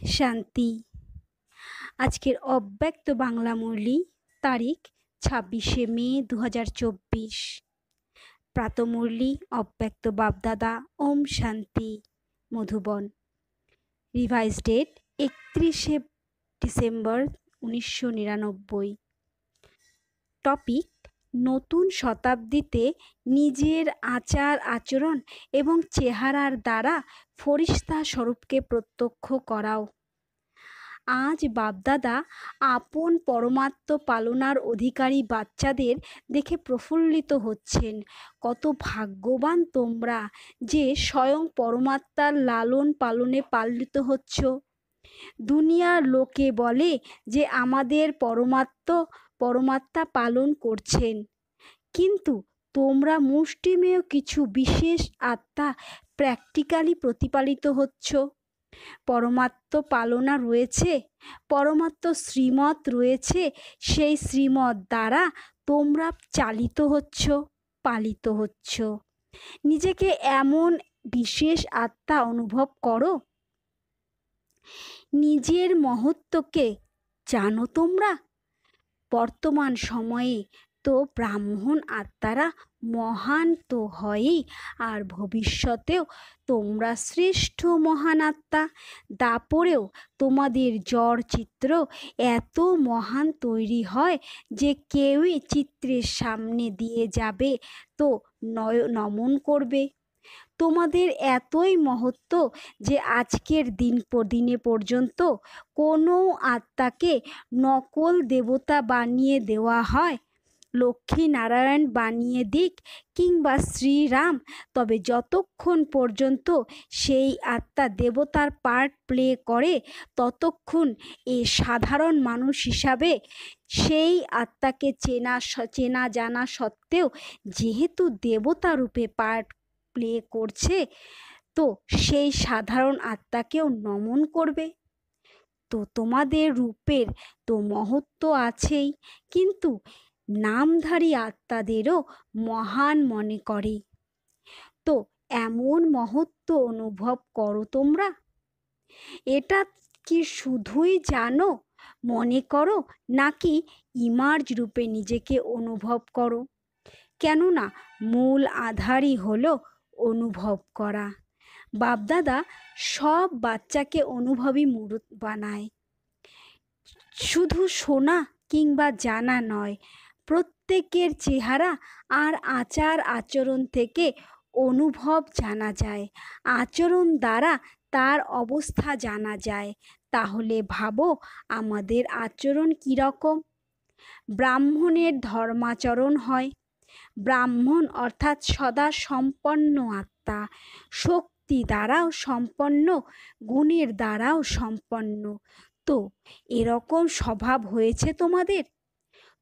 শান্তি। আজকের অব্যক্ত বাংলা মুরলি, তারিখ 26শে মে 2024। প্রাতঃমুরলি অব্যক্ত বাপদাদা ওম শান্তি, মধুবন। রিভাইজ ডেট 31শে ডিসেম্বর 1999। টপিক: নতুন শতাব্দীতে নিজের আচার আচরণ এবং চেহারার দ্বারা ফরিস্তা স্বরূপকে প্রত্যক্ষ করাও। আজ বাপদাদা আপন পরমাত্ম পালনার অধিকারী বাচ্চাদের দেখে প্রফুল্লিত হচ্ছেন। কত ভাগ্যবান তোমরা যে স্বয়ং পরমাত্মার লালন পালনে পালিত হচ্ছ। দুনিয়ার লোকে বলে যে আমাদের পরমাত্মা পালন করছেন, কিন্তু তোমরা মুষ্টিমেয় কিছু বিশেষ আত্মা প্র্যাকটিক্যালি প্রতিপালিত হচ্ছ। পরমাত্ম পালনা রয়েছে, পরমাত্ম শ্রীমত রয়েছে, সেই শ্রীমত দ্বারা তোমরা চালিত হচ্ছ, পালিত হচ্ছ। নিজেকে এমন বিশেষ আত্মা অনুভব করো। নিজের মহত্বকে জানো তোমরা। বর্তমান সময়ে তো ব্রাহ্মণ আত্মারা মহান তো হয়ই, আর ভবিষ্যতেও তোমরা শ্রেষ্ঠ মহান আত্মা। দাপরেও তোমাদের জড় চিত্র এত মহান তৈরি হয় যে কেউই চিত্রের সামনে দিয়ে যাবে তো নমন করবে। তোমাদের এতই মহত্ব যে আজকের দিনে পর্যন্ত কোনো আত্মাকে নকল দেবতা বানিয়ে দেওয়া হয়। লক্ষ্মী নারায়ণ বানিয়ে দিক কিংবা শ্রীরাম, তবে যতক্ষণ পর্যন্ত সেই আত্মা দেবতার পার্ট প্লে করে ততক্ষণ এ সাধারণ মানুষ হিসাবে সেই আত্মাকে চেনা জানা সত্ত্বেও যেহেতু দেবতা রূপে পার্ট প্লে করছে, তো সেই সাধারণ আত্মাকেও নমন করবে। তো তোমাদের রূপের তো মহত্ব আছেই, কিন্তু নামধারী আত্মাদেরও মহান মনে করে। তো এমন মহত্ব অনুভব করো তোমরা। এটা কি শুধুই জানো, মনে করো, নাকি ইমার্জ রূপে নিজেকে অনুভব করো? কেননা মূল আধারই হলো অনুভব করা। বাপদাদা সব বাচ্চাকে অনুভবী মূর্ত বানায়। শুধু শোনা কিংবা জানা নয়, প্রত্যেকের চেহারা আর আচার আচরণ থেকে অনুভব জানা যায়, আচরণ দ্বারা তার অবস্থা জানা যায়। তাহলে ভাবো আমাদের আচরণ কীরকম। ব্রাহ্মণের ধর্মাচরণ হয়। ব্রাহ্মণ অর্থাৎ সদা সম্পন্ন আত্মা, শক্তি দ্বারাও সম্পন্ন, গুণের দ্বারাও সম্পন্ন। তো এরকম স্বভাব হয়েছে তোমাদের।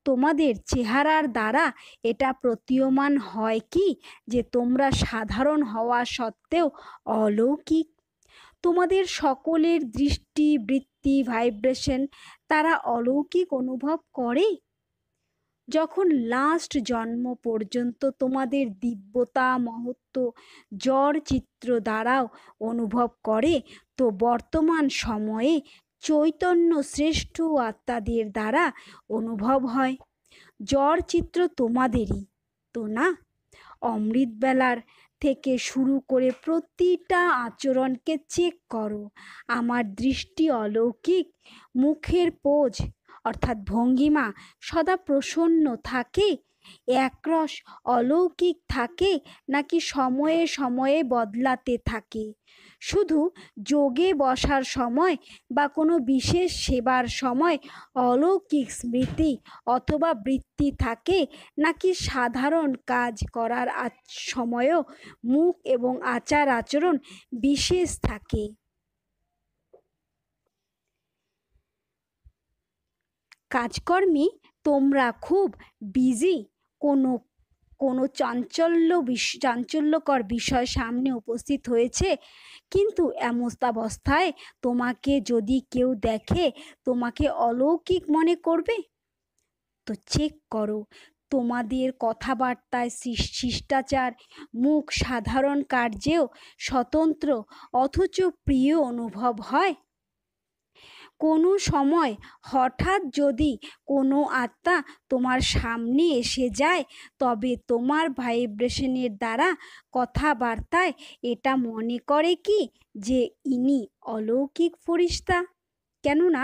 তোমাদের চেহারার দ্বারা এটা প্রতীয়মান হয় কি যে তোমরা সাধারণ হওয়া সত্ত্বেও অলৌকিক। তোমাদের সকলের দৃষ্টি, বৃত্তি, ভাইব্রেশন তারা অলৌকিক অনুভব করে। যখন লাস্ট জন্ম পর্যন্ত তোমাদের দিব্যতা মহত্ব জড় চিত্র দ্বারাও অনুভব করে, তো বর্তমান সময়ে চৈতন্য শ্রেষ্ঠ আত্মাদের দ্বারা অনুভব হয়। জড় চিত্র তোমাদেরই তো না। অমৃতবেলার থেকে শুরু করে প্রতিটা আচরণকে চেক করো। আমার দৃষ্টি অলৌকিক। মুখের পোজ অর্থাৎ ভঙ্গিমা সদা প্রসন্ন থাকে, একরস অলৌকিক থাকে, নাকি সময়ে সময়ে বদলাতে থাকে? শুধু যোগে বসার সময় বা কোনো বিশেষ সেবার সময় অলৌকিক স্মৃতি অথবা বৃত্তি থাকে, নাকি সাধারণ কাজ করার সময়ও মুখ এবং আচার আচরণ বিশেষ থাকে? কাজকর্মে তোমরা খুব বিজি, কোনো চাঞ্চল্যকর বিষয় সামনে উপস্থিত হয়েছে, কিন্তু এমতাবস্থায় তোমাকে যদি কেউ দেখে তোমাকে অলৌকিক মনে করবে। তো চেক করো তোমাদের কথাবার্তায় শিষ্টাচার, মুখ সাধারণ কার্যেও স্বতন্ত্র অথচ প্রিয় অনুভব হয়। কোনো সময় হঠাৎ যদি কোনো আত্মা তোমার সামনে এসে যায়, তবে তোমার ভাইব্রেশনের দ্বারা কথাবার্তায় এটা মনে করে কি যে ইনি অলৌকিক ফেরেশতা। কেননা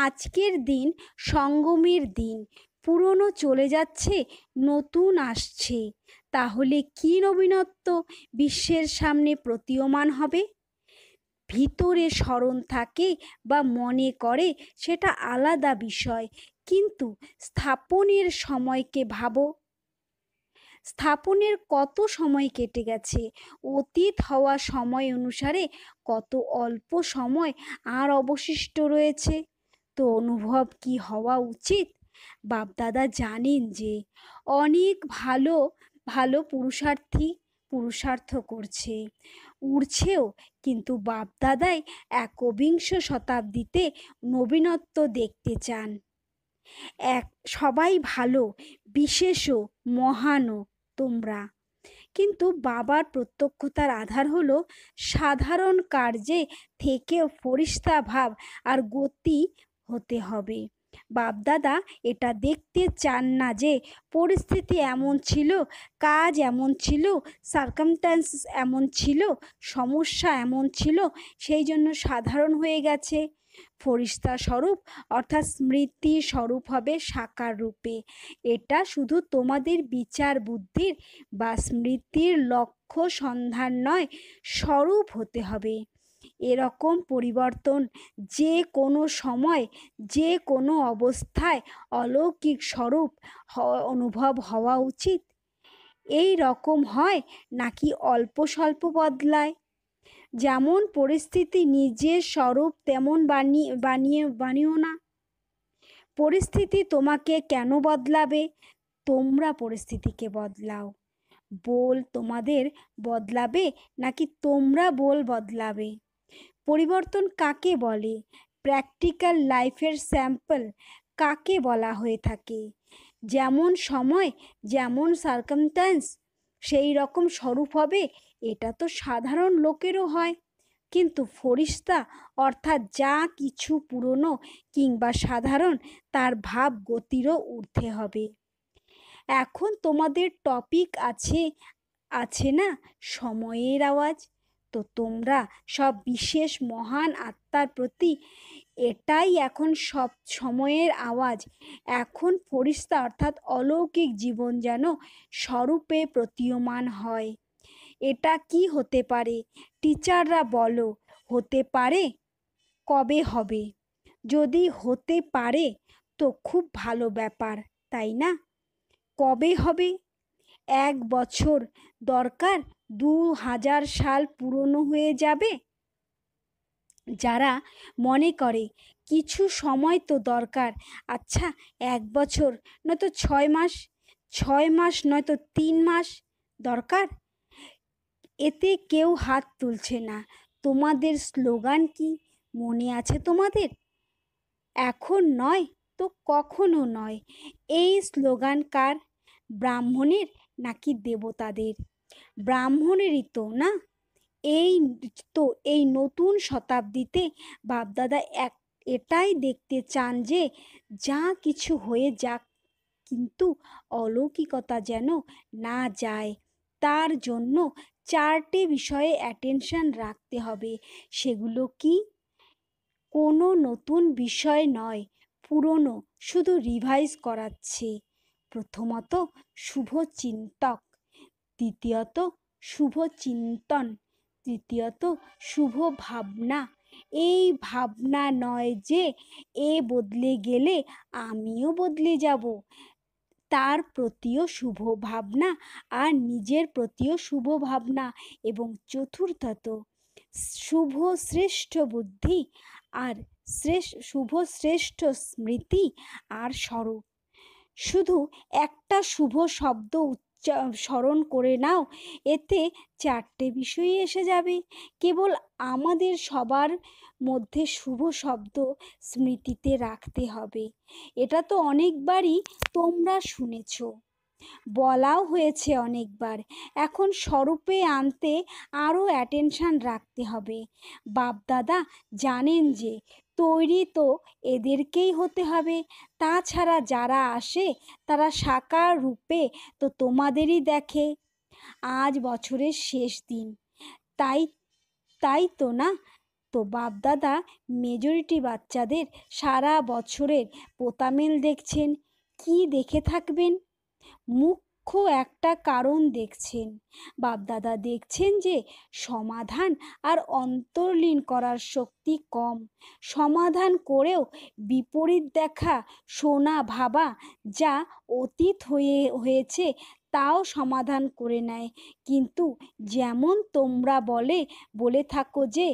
আজকের দিন সঙ্গমের দিন, পুরনো চলে যাচ্ছে, নতুন আসছে। তাহলে কি নবীনত্ব বিশ্বের সামনে প্রতীয়মান হবে? ভিতরে স্মরণ থাকে বা মনে করে সেটা আলাদা বিষয়, কিন্তু স্থাপনের সময়কে ভাবো। স্থাপনের কত সময় কেটে গেছে, অতীত হওয়া সময় অনুসারে কত অল্প সময় আর অবশিষ্ট রয়েছে। তো অনুভব কি হওয়া উচিত? বাপদাদা জানেন যে অনেক ভালো ভালো পুরুষার্থ করছে, উড়ছেও, কিন্তু বাপদাদাই একবিংশ শতাব্দীতে নবীনত্ব দেখতে চান। এক সবাই ভালো, বিশেষও, মহানও তোমরা, কিন্তু বাবার প্রত্যক্ষতার আধার হলো সাধারণ কার্যে থেকেও ফেরেশতা ভাব আর গতি হতে হবে। বাপদাদা এটা দেখতে চান না যে পরিস্থিতি এমন ছিল, কাজ এমন ছিল, সার্কামস্ট্যান্সেস এমন ছিল, সমস্যা এমন ছিল, সেই জন্য সাধারণ হয়ে গেছে। ফেরেশতা স্বরূপ অর্থাৎ স্মৃতি স্বরূপ হবে সাকার রূপে। এটা শুধু তোমাদের বিচার বুদ্ধির বা স্মৃতির লক্ষ্য সন্ধান নয়, স্বরূপ হতে হবে। এরকম পরিবর্তন যে কোনো সময়, যে কোনো অবস্থায় অলৌকিক স্বরূপ অনুভব হওয়া উচিত। এই রকম হয় নাকি অল্প স্বল্প বদলায়? যেমন পরিস্থিতি নিজের স্বরূপ তেমন বানিও না। পরিস্থিতি তোমাকে কেন বদলাবে? তোমরা পরিস্থিতিকে বদলাও। বল তোমাদের বদলাবে নাকি তোমরা বল বদলাবে? পরিবর্তন কাকে বলে? প্র্যাকটিক্যাল লাইফের স্যাম্পল কাকে বলা হয়ে থাকে? যেমন সময়, যেমন সার্কামস্ট্যান্স, সেই রকম স্বরূপ হবে, এটা তো সাধারণ লোকেরও হয়। কিন্তু ফেরেশতা অর্থাৎ যা কিছু পুরনো কিংবা সাধারণ, তার ভাব গতিরও ঊর্ধ্বে হবে। এখন তোমাদের টপিক আছে না সময়ের আওয়াজ। তো তোমরা সব বিশেষ মহান আত্মার প্রতি এটাই এখন সব সময়ের আওয়াজ। এখন ফেরেশতা অর্থাৎ অলৌকিক জীবন যেন স্বরূপে প্রতীয়মান হয়। এটা কি হতে পারে? টিচাররা বলো, হতে পারে? কবে হবে? যদি হতে পারে তো খুব ভালো ব্যাপার, তাই না? কবে হবে? 1 বছর দরকার? 2000 সাল পুরনো হয়ে যাবে? যারা মনে করে কিছু সময় তো দরকার, আচ্ছা 1 বছর নয়তো 6 মাস, 6 মাস নয়তো 3 মাস দরকার? এতে কেউ হাত তুলছে না। তোমাদের স্লোগান কি মনে আছে তোমাদের? এখন নয় তো কখনো নয়। এই স্লোগান কার? ব্রাহ্মণের নাকি দেবতাদের? ব্রাহ্মণেরই তো, না? এই এই নতুন শতাব্দীতে বাপদাদা এটাই দেখতে চান যে যা কিছু হয়ে যাক, কিন্তু অলৌকিকতা যেন না যায়। তার জন্য 4টে বিষয়ে অ্যাটেনশন রাখতে হবে। সেগুলো কি? কোনো নতুন বিষয় নয়, পুরনো, শুধু রিভাইজ করাচ্ছে। প্রথমত শুভ চিন্তক, দ্বিতীয়ত শুভ চিন্তন, তৃতীয়ত শুভ ভাবনা। এই ভাবনা নয় যে এ বদলে গেলে আমিও বদলে যাব, তার প্রতিও শুভ ভাবনা, আর নিজের প্রতিও শুভ ভাবনা। এবং চতুর্থত শুভ শ্রেষ্ঠ বুদ্ধি আর শুভ শ্রেষ্ঠ স্মৃতি আর স্বরূপ। শুধু একটা শুভ শব্দ স্মরণ করে নাও, এতে 4টে বিষয়ই এসে যাবে। কেবল আমাদের সবার মধ্যে শুভ শব্দ স্মৃতিতে রাখতে হবে। এটা তো অনেকবারই তোমরা শুনেছ, বলাও হয়েছে অনেকবার। এখন স্বরূপে আনতে আরও অ্যাটেনশন রাখতে হবে। বাপদাদা জানেন যে তৈরি তো এদেরকেই হতে হবে। তাছাড়া যারা আসে তারা সাকার রূপে তো তোমাদেরই দেখে। আজ বছরের শেষ দিন, তাই তাই তো না? তো বাপদাদা মেজরিটি বাচ্চাদের সারা বছরের পোতামেল দেখছেন। কি দেখে থাকবেন? মুখ্য একটা কারণ দেখছেন। বাপদাদা দেখছেন যে সমাধান আর অন্তর্লীন করার শক্তি কম। সমাধান করেও বিপরীত দেখা, শোনা, ভাবা যা অতীত হয়েছে তাও সমাধান করে নেয়। কিন্তু যেমন তোমরা বলে থাকো যে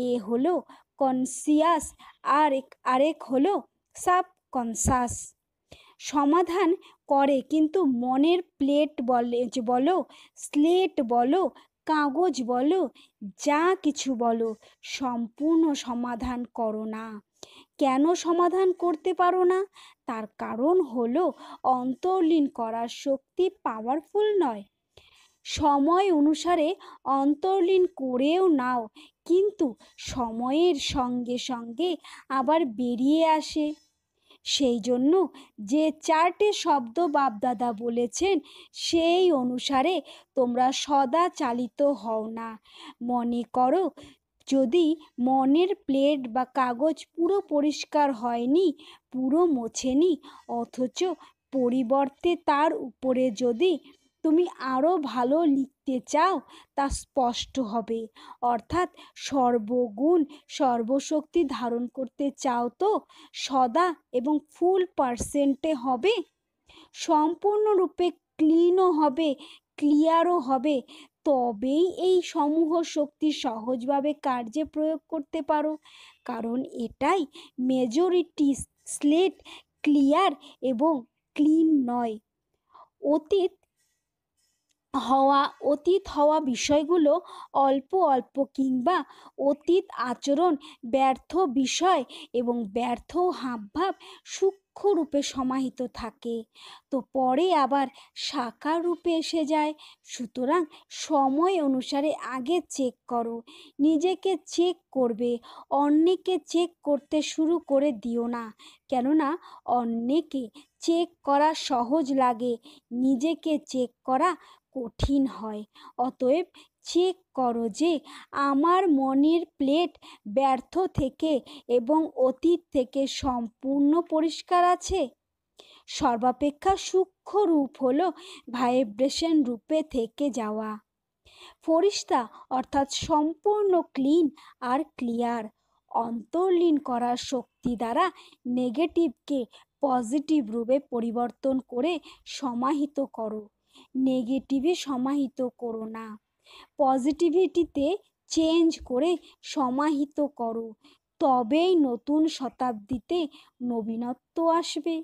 এ হলো কনসিয়াস আর আরেক হলো সাবকনসাস। সমাধান করে কিন্তু মনের প্লেট বলো, স্লেট বলো, কাগজ বলো, যা কিছু বলো, সম্পূর্ণ সমাধান করো না। কেন সমাধান করতে পারো না? তার কারণ হলো অন্তর্লীন করার শক্তি পাওয়ারফুল নয়। সময় অনুসারে অন্তর্লীন করেও নাও, কিন্তু সময়ের সঙ্গে সঙ্গে আবার বেরিয়ে আসে। সেই জন্য যে চারটে শব্দ বাপদাদা বলেছেন সেই অনুসারে তোমরা সদা চালিত হও না। মনে করো, যদি মনের প্লেট বা কাগজ পুরো পরিষ্কার হয়নি, পুরো মোছেনি, অথচ পরিবর্তে তার উপরে যদি তুমি আরও ভালো লিখতে চাও, তা স্পষ্ট হবে। অর্থাৎ সর্বগুণ সর্বশক্তি ধারণ করতে চাও তো সদা এবং ফুল পার্সেন্টে হবে, সম্পূর্ণরূপে ক্লিনও হবে, ক্লিয়ারও হবে। তবেই এই সমূহ শক্তি সহজভাবে কার্যে প্রয়োগ করতে পারো। কারণ এটাই মেজরিটি স্লেট ক্লিয়ার এবং ক্লিন নয়। অতীত হওয়া বিষয়গুলো অল্প অল্প কিংবা অতীত আচরণ, ব্যর্থ বিষয় এবং ব্যর্থ হাবভাব সূক্ষ্ম রূপে সমাহিত থাকে, তো পরে আবার সাকার রূপে এসে যায়। সুতরাং সময় অনুসারে আগে চেক করো, নিজেকে চেক করবে, অন্যকে চেক করতে শুরু করে দিও না। কেননা অন্যকে চেক করা সহজ লাগে, নিজেকে চেক করা কঠিন হয়। অতএব চেক করো যে আমার মনের প্লেট ব্যর্থ থেকে এবং অতীত থেকে সম্পূর্ণ পরিষ্কার আছে। সর্বাপেক্ষা সূক্ষ্ম রূপ হলো ভাইব্রেশন রূপে থেকে যাওয়া। ফরিস্তা অর্থাৎ সম্পূর্ণ ক্লিন আর ক্লিয়ার। অন্তর্লীন করার শক্তি দ্বারা নেগেটিভকে পজিটিভ রূপে পরিবর্তন করে সমাহিত করো। নেগেটিভে সমাহিত করো না, পজিটিভিটিতে চেঞ্জ করে সমাহিত করো। তবেই নতুন শতাব্দীতে নবীনত্ব আসবে।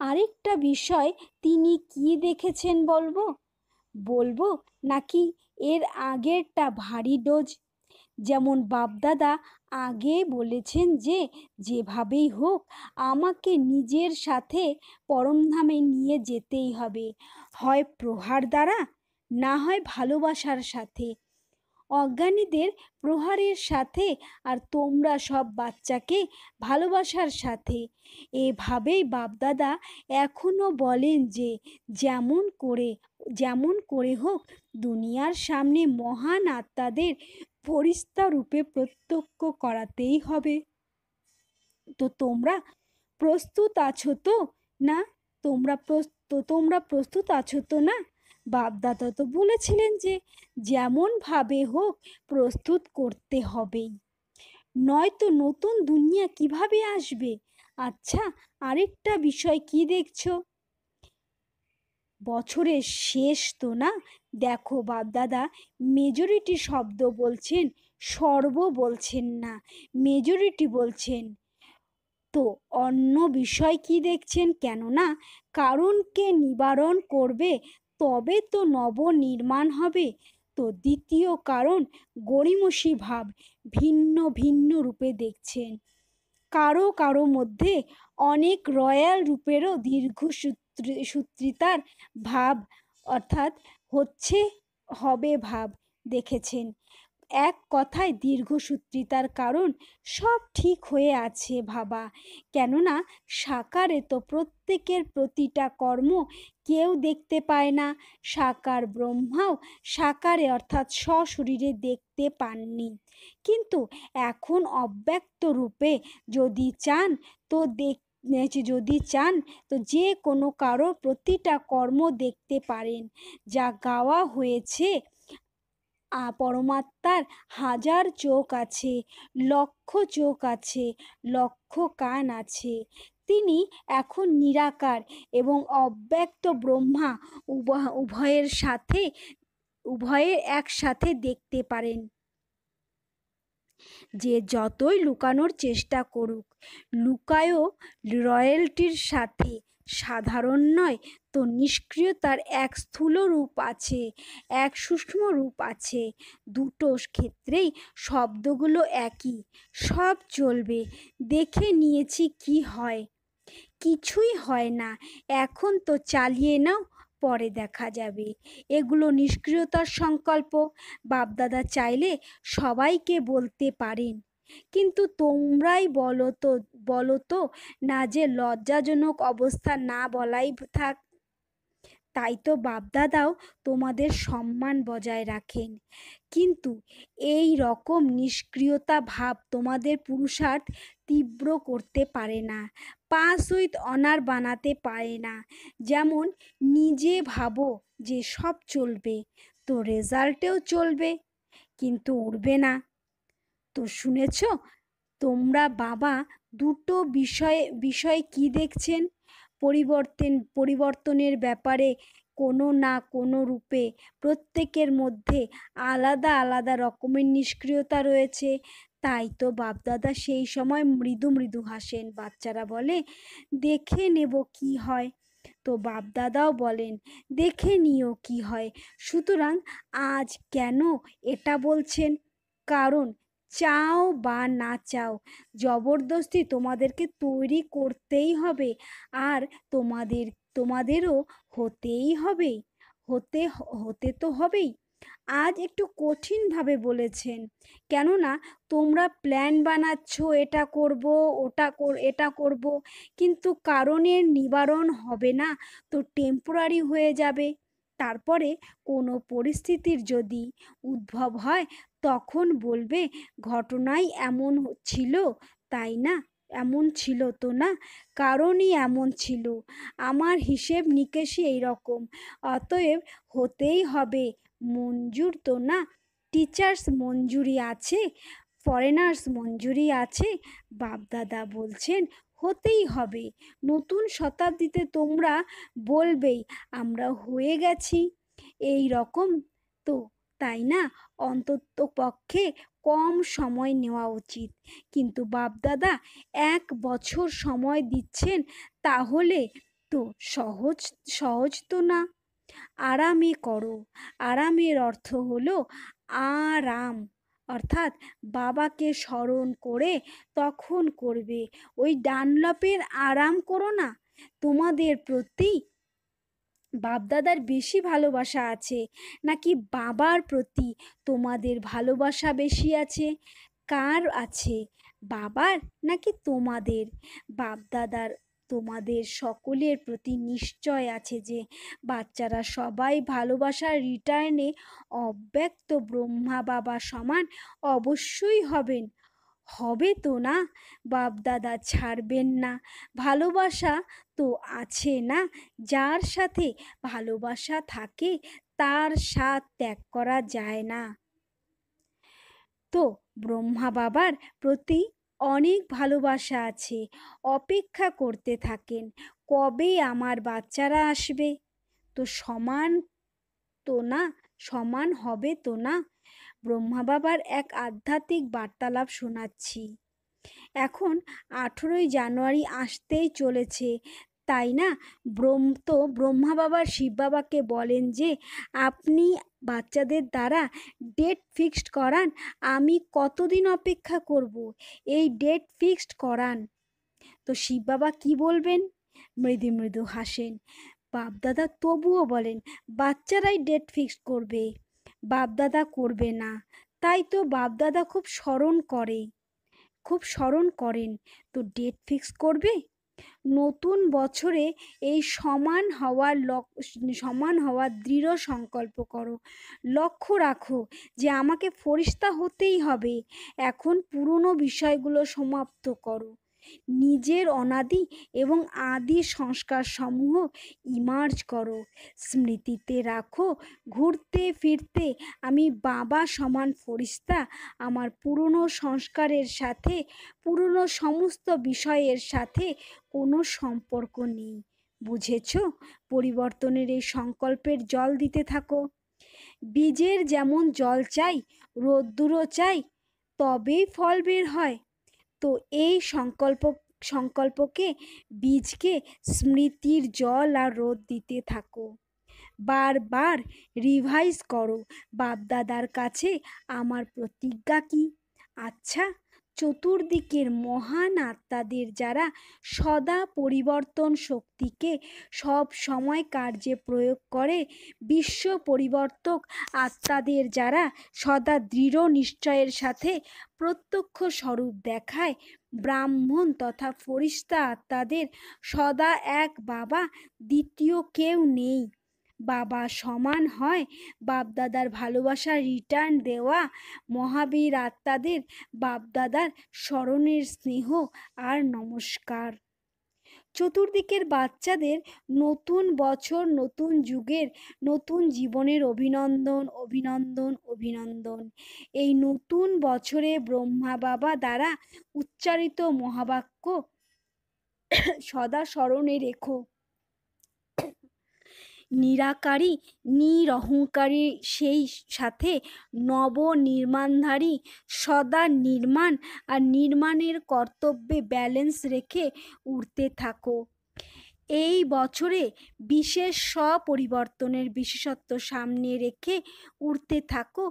আরেকটা বিষয়, তিনি কি দেখেছেন বলবো নাকি এর আগেরটা ভারী ডোজ? যেমন বাপদাদা আগে বলেছেন যে যেভাবেই হোক আমাকে নিজের সাথে পরমধামে নিয়ে যেতেই হবে, হয় প্রহার দ্বারা, না হয় ভালোবাসার সাথে। অজ্ঞানীদের প্রহারের সাথে আর তোমরা সব বাচ্চাকে ভালোবাসার সাথে। এভাবেই বাপদাদা এখনো বলেন যে যেমন করে হোক দুনিয়ার সামনে মহান আত্মাদের ফরিস্তা রূপে প্রত্যক্ষ করাতেই হবে। তো তোমরা প্রস্তুত আছো তো না? তোমরা প্রস্তুত আছো তো না? বাপদাদা তো বলেছিলেন যে যেমনভাবে হোক প্রস্তুত করতে হবেই, নয়তো নতুন দুনিয়া কিভাবে আসবে? আচ্ছা, আরেকটা বিষয় কি দেখছো? বছরের শেষ তো না? দেখো বাপদাদা মেজরিটি শব্দ বলছেন, সর্ব বলছেন না, মেজরিটি বলছেন। তো অন্য বিষয় কি দেখছেন? কেননা কারণকে নিবারণ করবে তবে তো নবনির্মাণ হবে। তো দ্বিতীয় কারণ গড়িমসি ভাব ভিন্ন ভিন্ন রূপে দেখছেন। কারো কারো মধ্যে অনেক রয়্যাল রূপেরও দীর্ঘসূত্রিতার ভাব অর্থাৎ হবে ভাব দেখেছেন। এক কথায় দীর্ঘসূত্রিতার কারণ সব ঠিক হয়ে আছে ভাবা। কেননা সাকারে তো প্রত্যেকের প্রতিটা কর্ম কেউ দেখতে পায় না। সাকার ব্রহ্মাও সাকারে অর্থাৎ সশরীরে দেখতে পাননি, কিন্তু এখন অব্যক্ত রূপে যদি চান তো যদি চান তো যে কোনো কারো প্রতিটা কর্ম দেখতে পারেন। যা গাওয়া হয়েছে, পরমাত্মার হাজার চোখ আছে, লক্ষ চোখ আছে, লক্ষ কান আছে। তিনি এখন নিরাকার এবং অব্যক্ত ব্রহ্মা উভয়ের একসাথে দেখতে পারেন। যে যতই লুকানোর চেষ্টা করুক, লুকায়ও রয়্যালটির সাথে, সাধারণ নয় তো নিষ্ক্রিয়তার এক স্থূল রূপ আছে, এক সূক্ষ্ম রূপ আছে। দুটো ক্ষেত্রেই শব্দগুলো একই, সব চলবে। দেখে নিয়েছি কি হয়। কিছুই হয় না, এখন তো চালিয়ে নাও, পরে দেখা যাবে। এগুলো নিষ্ক্রিয়তার সংকল্প। বাপদাদা চাইলে সবাইকে বলতে পারেন, কিন্তু তোমরাই বলো তো না যে লজ্জাজনক অবস্থা না বলাই থাক। তাই তো বাপদাদাও তোমাদের সম্মান বজায় রাখেন, কিন্তু এই রকম নিষ্ক্রিয়তা ভাব তোমাদের পুরুষার্থ তীব্র করতে পারে না, পাস উইথ অনার বানাতে পারে না। যেমন নিজে ভাবো যে সব চলবে, তো রেজাল্টেও চলবে, কিন্তু উড়বে না। তো শুনেছ তোমরা বাবা দুটো বিষয়ে কি দেখছেন? পরিবর্তনের ব্যাপারে কোনো না কোনো রূপে প্রত্যেকের মধ্যে আলাদা আলাদা রকমের নিষ্ক্রিয়তা রয়েছে। তাই তো বাপদাদা সেই সময় মৃদু মৃদু হাসেন। বাচ্চারা বলে, দেখে নেব কি হয়। তো বাপদাদাও বলেন, দেখে নিও কি হয়। সুতরাং আজ কেন এটা বলছেন? কারণ চাও বা না চাও, জবরদস্তি তোমাদেরকে তৈরি করতেই হবে, আর তোমাদেরও হতেই হবে, হতে তো হবেই। আজ একটু কঠিনভাবে বলেছেন, কেননা তোমরা প্ল্যান বানাচ্ছ, এটা করব, কিন্তু কারণের নিবারণ হবে না, তো টেম্পোরারি হয়ে যাবে। তারপরে কোনো পরিস্থিতির যদি উদ্ভব হয়, তখন বলবে ঘটনাই এমন ছিল, তাই না? এমন ছিল তো না, কারণই এমন ছিল, আমার হিসেব নিকেশই এইরকম, অতএব হতেই হবে। মঞ্জুর তো না? টিচার্স মঞ্জুরি আছে, ফরেনার্স মঞ্জুরি আছে। বাপদাদা বলছেন হতেই হবে। নতুন শতাব্দীতে তোমরা বলবেই আমরা হয়ে গেছি এই রকম, তো তাই না? অন্তত পক্ষে কম সময় নেওয়া উচিত। কিন্তু বাপদাদা 1 বছর সময় দিচ্ছেন, তাহলে তো সহজ তো না। আরামে করো। আরামের অর্থ হলো আরাম, অর্থাৎ বাবাকে স্মরণ করে তখন করবে। ওই ডানলপের আরাম করো না। তোমাদের প্রতি বাপদাদার বেশি ভালোবাসা আছে, নাকি বাবার প্রতি তোমাদের ভালোবাসা বেশি আছে? কার আছে, বাবার নাকি তোমাদের? বাপদাদার তোমাদের সকলের প্রতি নিশ্চয় আছে যে বাচ্চারা সবাই ভালোবাসার রিটার্নে অব্যক্ত ব্রহ্মা বাবা সমান অবশ্যই হবেন। হবে তো না? বাপদাদা ছাড়বেন না। ভালোবাসা তো আছে না? যার সাথে ভালোবাসা থাকে তার স্বাদ ত্যাগ করা যায় না। তো ব্রহ্মা বাবার প্রতি অনেক ভালোবাসা আছে, অপেক্ষা করতে থাকেন কবে আমার বাচ্চারা আসবে। তো সমান হবে তো না? ব্রহ্মা বাবার এক আধ্যাত্মিক বার্তালাপ শোনাচ্ছি। এখন 18ই জানুয়ারি আসতেই চলেছে, তাই না? ব্রহ্মা বাবা শিব বাবাকে বলেন যে আপনি বাচ্চাদের দ্বারা ডেট ফিক্সড করান, আমি কতদিন অপেক্ষা করব, এই ডেট ফিক্সড করান। তো শিব বাবা কি বলবেন? মৃদু মৃদু হাসেন। বাপদাদা তবুও বলেন বাচ্চারাই ডেট ফিক্সড করবে, বাপদাদা করবে না। তাই তো বাপদাদা খুব স্মরণ করেন। তো ডেট ফিক্স করবে? নতুন বছরে এই সমান হওয়ার দৃঢ় সংকল্প করো। লক্ষ্য রাখো যে আমাকে ফরিস্তা হতেই হবে। এখন পুরনো বিষয়গুলো সমাপ্ত করো। নিজের অনাদি এবং আদি সংস্কার সমূহ ইমার্জ করো। স্মৃতিতে রাখো, ঘুরতে ফিরতে আমি বাবা সমান ফরিস্তা। আমার পুরনো সংস্কারের সাথে, পুরনো সমস্ত বিষয়ের সাথে কোনো সম্পর্ক নেই। বুঝেছ? পরিবর্তনের এই সংকল্পের জল দিতে থাকো। বীজের যেমন জল চাই, রোদ্দুরও চাই, তবেই ফল বের হয়। তো এই সংকল্পকে, বীজকে স্মৃতির জল আর রোদ দিতে থাকো। বারবার রিভাইজ করো, বাপদাদার কাছে আমার প্রতিজ্ঞা কি? আচ্ছা, চতুর্দিকের মহান আত্মাদের যারা সদা পরিবর্তন শক্তিকে সব সময় কার্যে প্রয়োগ করে, বিশ্ব পরিবর্তক আত্মাদের যারা সদা দৃঢ় নিশ্চয়ের সাথে প্রত্যক্ষ স্বরূপ দেখায়, ব্রাহ্মণ তথা ফরিস্তা আত্মাদের সদা এক বাবা, দ্বিতীয় কেউ নেই, বাবা সমান হয়, বাপদাদার ভালোবাসা রিটার্ন দেওয়া মহাবীর আত্মাদের বাপদাদার স্মরণের স্নেহ আর নমস্কার। চতুর্দিকের বাচ্চাদের নতুন বছর, নতুন যুগের, নতুন জীবনের অভিনন্দন, অভিনন্দন, অভিনন্দন। এই নতুন বছরে ব্রহ্মা বাবা দ্বারা উচ্চারিত মহাবাক্য সদা স্মরণে রেখো। নিরাকারী, নিরহংকারী, সেই সাথে নবনির্মাণধারী, সদা নির্মাণ আর নির্মাণের কর্তব্যে ব্যালেন্স রেখে উড়তে থাকো। এই বছরে বিশেষ স্বপরিবর্তনের বিশেষত্ব সামনে রেখে উড়তে থাকো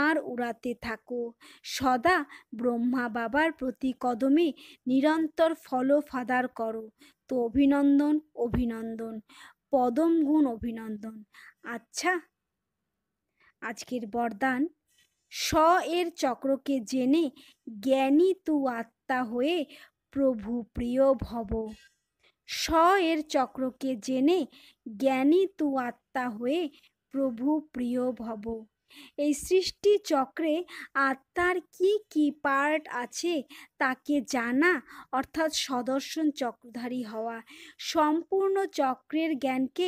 আর উড়াতে থাকো। সদা ব্রহ্মা বাবার প্রতি কদমে নিরন্তর ফলো ফাদার করো। তো অভিনন্দন, অভিনন্দন, পদম গুণ অভিনন্দন। আচ্ছা, আজকের বরদান: স এর চক্রকে জেনে জ্ঞানী তু আত্মা হয়ে প্রভু প্রিয় ভব। স এর চক্রকে জেনে জ্ঞানী তু আত্মা হয়ে প্রভু প্রিয় ভব। এই সৃষ্টি চক্রে আত্মার কি কি পার্ট আছে তাকে জানা, অর্থাৎ সদর্শন চক্রধারী হওয়া। সম্পূর্ণ চক্রের জ্ঞানকে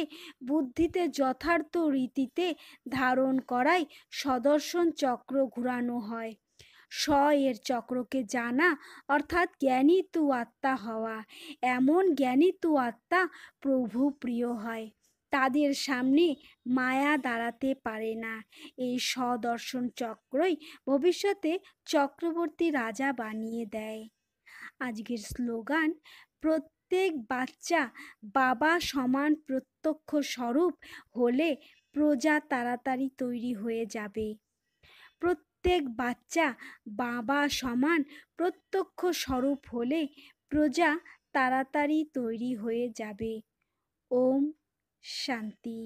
বুদ্ধিতে যথার্থ রীতিতে ধারণ করাই সদর্শন চক্র ঘুরানো হয়। স এর চক্রকে জানা অর্থাৎ জ্ঞানী তু আত্মা হওয়া। এমন জ্ঞানী তু আত্মা প্রভু প্রিয় হয়। তাদের সামনে মায়া দাঁড়াতে পারে না। এই সদর্শন চক্রই ভবিষ্যতে চক্রবর্তী রাজা বানিয়ে দেয়। আজকের স্লোগান: প্রত্যেক বাচ্চা বাবা সমান প্রত্যক্ষ স্বরূপ হলে প্রজা তাড়াতাড়ি তৈরি হয়ে যাবে। প্রত্যেক বাচ্চা বাবা সমান প্রত্যক্ষ স্বরূপ হলে প্রজা তাড়াতাড়ি তৈরি হয়ে যাবে। ওম শান্তি।